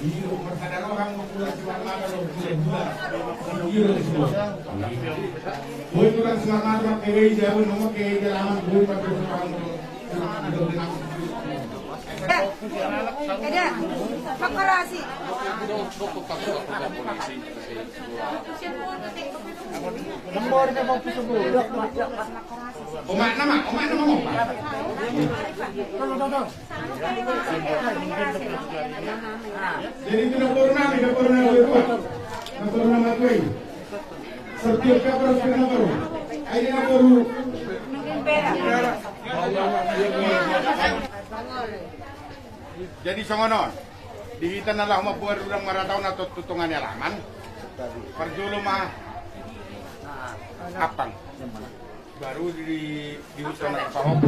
Iyo, masadaro kang makulat sa mga gula. Iyo semua. Boy itu kan semangat mak kewei dia pun nomor kewei dia lama boy mak terus orang Ada pakarasi. Nomor na mo pisugurok. Omak nama mo. Jadi pinapurna itu. Napurna matway. Setiap kapal pinapuru. Ay napuru. Jadi songonon. Dihitan na lang mabuhat urang marataw na tutungan ni alaman. Perjulo mah apang. Baru dihutan na pahok.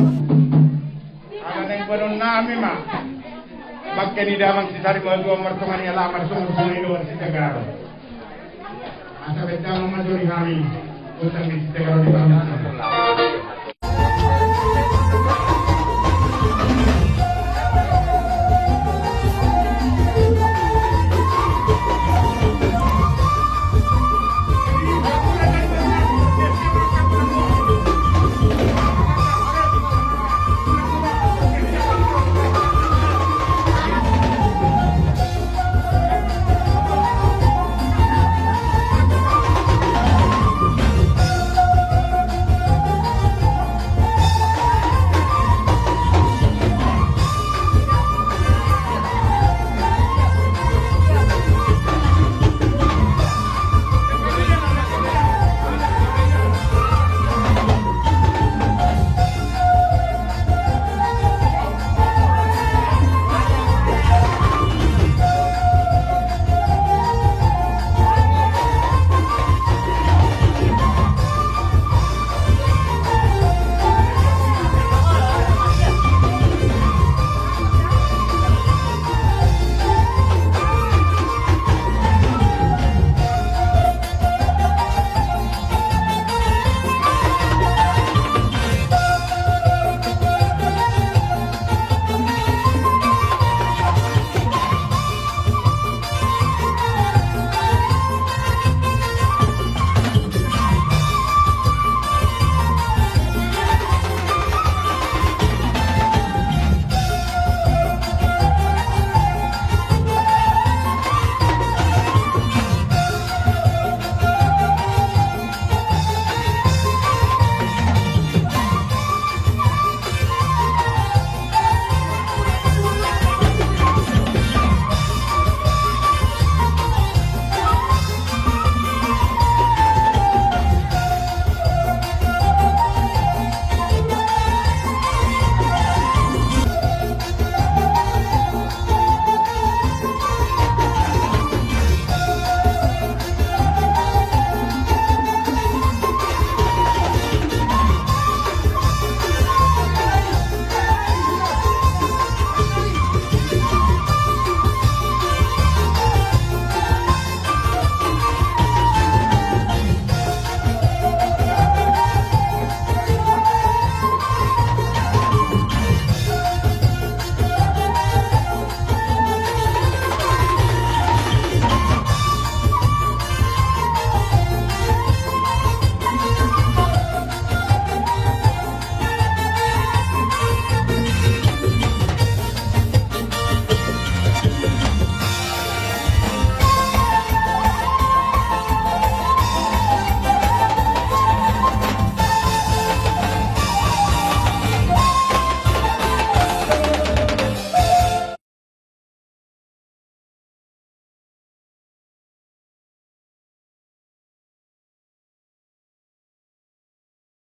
Aman ang banon namin mah. Magkanidamang si Sari mga duwang martungan ni alaman sungguh sa iluwan si Tagaro. Asa betang majori kami utang di Tagaro di Panginoon.